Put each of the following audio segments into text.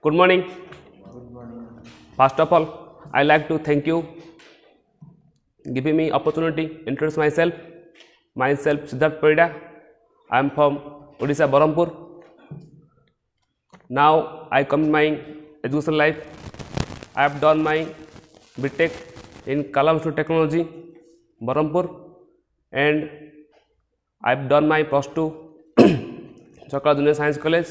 Good morning. First of all, I like to thank you giving me opportunity introduce myself. Myself Siddharth Parida. I am from Odisha Barampur. Now I come in my education life. I have done my BTech in Kalam Institute Technology, Barampur, and I have done my plus 2 Chakra Junior Science College,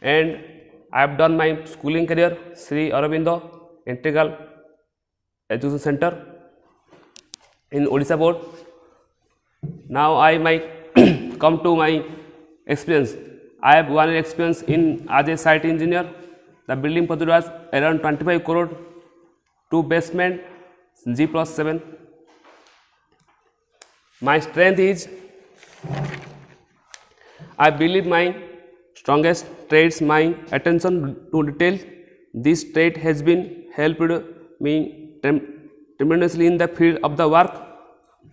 and I have done my schooling career Sri Aurobindo Integral Education Center in Odisha board. Now I might come to my experience. I have one experience in as a site engineer. The building project was around 25 crore, 2 basement, G+7. My strength is I believe my strongest traits my attention to detail. This trait has been helped me tremendously in the field of the work.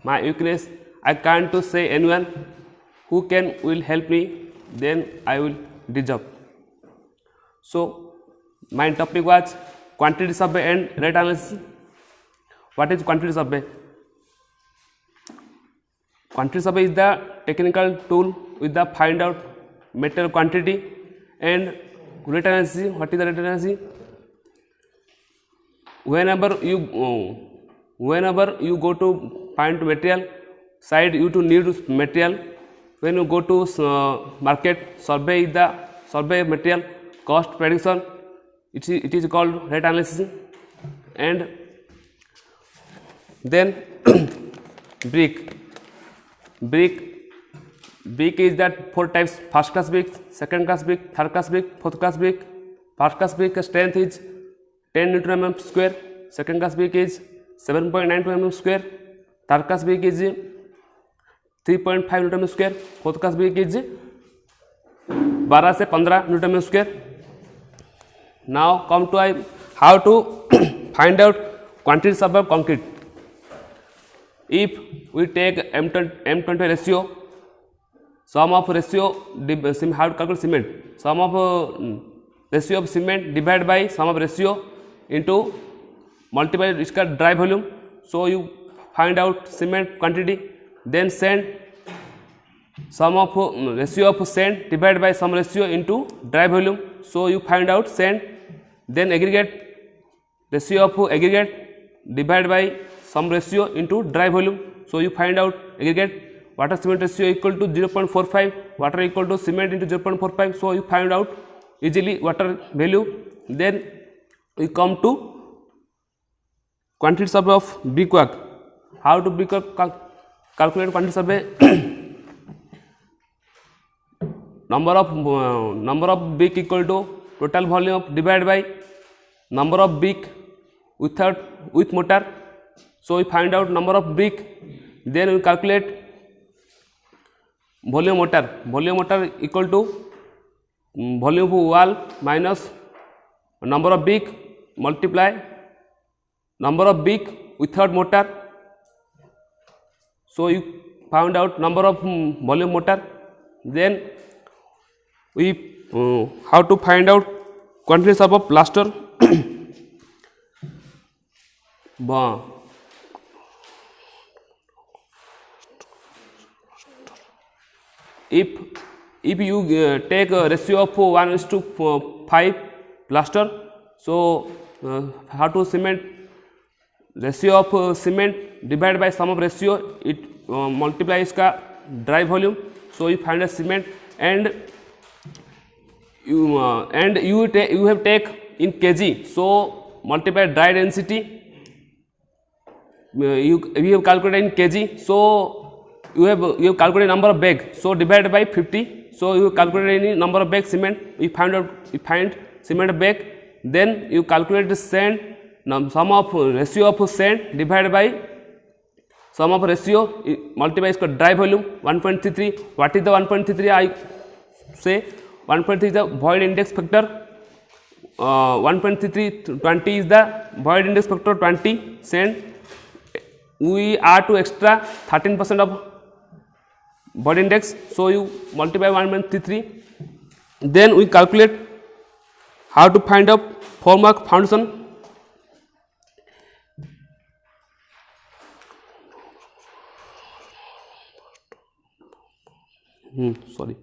My weakness, I can't to say anyone who will help me, then I will deserve. So my topic was quantity survey and rate analysis. What is quantity survey? Quantity survey is the technical tool with the find out material quantity, and rate analysis. What is the rate analysis? Whenever you go to find material side, you to need material. When you go to market, survey is the survey material cost prediction. It is called rate analysis. And then brick is that 4 types: first class brick, second class brick, third class brick, fourth class brick. First class brick strength is 10 Newton mm square, second class brick is 7.92 mm square, third class brick is 3.5 Newton mm square, fourth class brick is 12 से 15 Newton mm square. Now come to how to find out quantity survey of concrete. If we take M20 ratio, sum of ratio, how to calculate cement, sum of ratio of cement divided by sum of ratio into multiply its dry volume. So you find out cement quantity, then sand, sum of ratio of sand divided by some ratio into dry volume. So you find out sand, then aggregate, ratio of aggregate divided by some ratio into dry volume. So you find out aggregate water cement ratio equal to 0.45, water equal to cement into 0.45. So you find out easily water value. Then we come to quantity survey of brickwork. How to calculate quantity survey? number of brick equal to total volume of divided by number of brick with mortar. So we find out number of brick, then we calculate volume mortar. Volume mortar equal to volume of wall minus number of brick multiply number of brick without mortar. So you found out number of volume mortar. Then we how to find out quantity of plaster. If you take a ratio of 1:5 plaster, so how to cement, ratio of cement divided by sum of ratio, it multiplies का dry volume. So you find a cement, and you have take in kg, so multiply dry density. You have calculated in kg, so you have calculated number of bag, so divided by 50. So you calculate any number of bag cement, you find cement bag. Then you calculate the sand, sum of ratio of sand divided by sum of ratio multiply its dry volume 1.33. What is the 1.33? I say 1.3 is the void index factor. 1.33 20 is the void index factor 20 sand. We are to extra 13% of void index, so you multiply 1.33. Then we calculate how to find a formwork foundation. Sorry.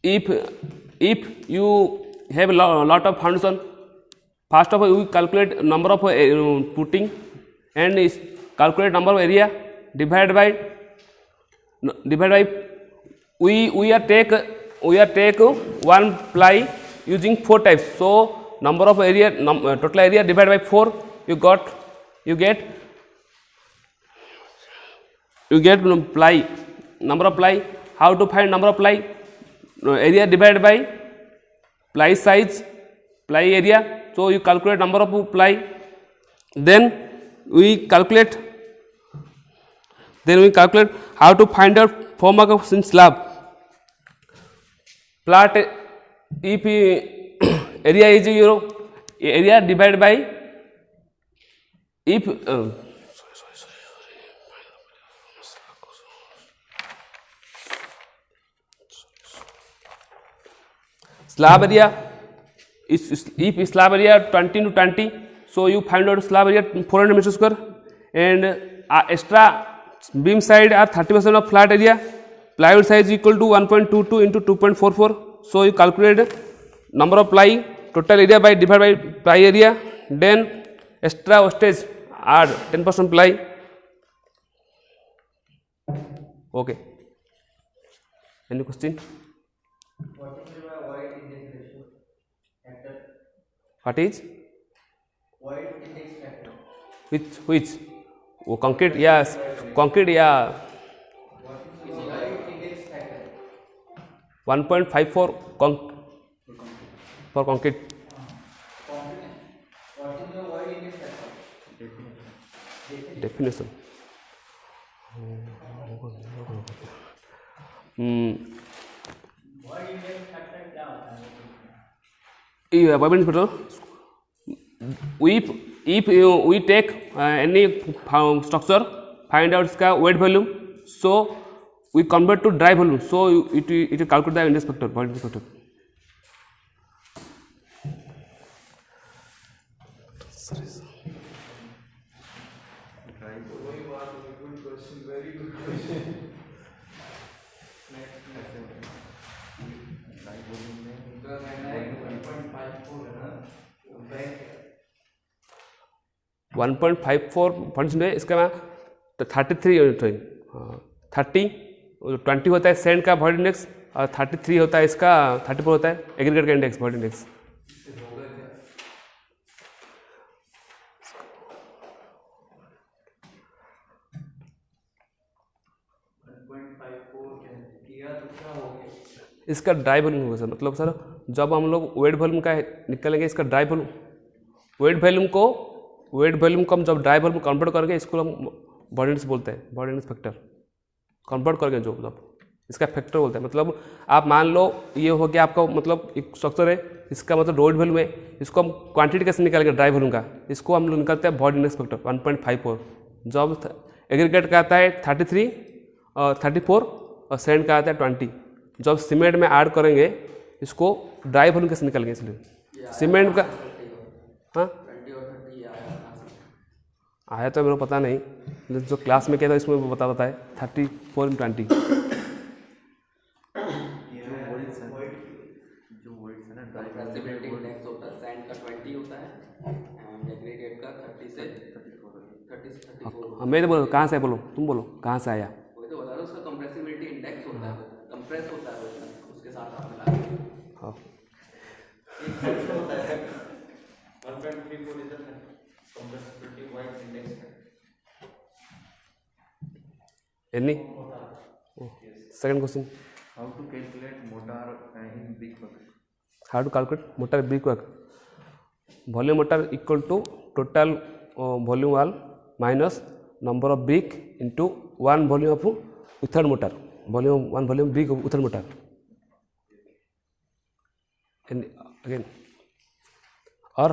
If you have a lot of foundation, first of all you calculate number of putting and is calculate number of area divided by we are take one ply using 4 types. So number of area total area divided by 4, you get ply, number of ply. How to find number of ply? Area divided by ply size, ply area. So you calculate number of ply, then we calculate how to find out formwork in slab. Plot if area is area divided by if slab area is if slab area 20 to 20, so you find out slab area 400 meter square, and extra beam side are 30% of flat area. Plywood size equal to 1.22 into 2.44. So you calculate number of ply, total area by divided by ply area, then extra wastage add 10% ply. Okay. Any question? What is void index factor? Which? Oh, concrete, yes. Concrete, yeah. 1.54 for concrete. What is the void index factor? Definition. Void index factor क्या होता है? Void index factor. If we take any structure, find out its weight volume, so we convert to dry volume, so it will calculate the index factor, void index factor. Very good question. One point 1.54 इसका 33 unit है. 20 होता है sand का void index, और 33 होता है इसका 34 होता है एग्रीगेट का इंडेक्स, वॉइड इंडेक्स. इसका ड्राई वॉल्यूम होगा सर. मतलब सर जब हम लोग वेट वॉल्यूम का निकालेंगे, इसका ड्राई वॉल्यूम वेट वॉल्यूम को हम जब ड्राई वॉल्यूम कन्वर्ट करके इसको हम बॉडी इंडेक्स बोलते हैं. बॉडी इंडेक्स फैक्टर कन्वर्ट करके जो मतलब इसका फैक्टर बोलते हैं. मतलब आप मान लो ये हो गया आपका, मतलब एक स्ट्रक्चर है, इसका मतलब वेट वॉल्यूम है, इसको हम क्वांटिटी कैसे निकालेंगे ड्राई वॉल्यूम का, इसको हम लोग निकालते हैं बॉडी इंडेक्स फैक्टर 1.54. जब एग्रीगेट का आता है 33 और 34 और सैंड का आता है 20. जब सीमेंट में ऐड करेंगे इसको ड्राई वॉल्यूम कैसे निकालेंगे, इसलिए सीमेंट का हाँ आया तो मेरे को पता नहीं, जो क्लास में क्या था इसमें बताता है 34 and 20. मैं तो बोलो कहाँ से, बोलो तुम बोलो कहाँ से आया. उसका कंप्रेसिबिलिटी इंडेक्स होता है, कंप्रेस होता है उसके साथ आप मिला. हाँ 1.34 is the compressibility void index. Any? Second question. How to calculate motor in brickwork? How to calculate motor brickwork? Volume motor equal to total volume wall minus number of brick into one volume of third motor. One volume brick of third motor. And again, or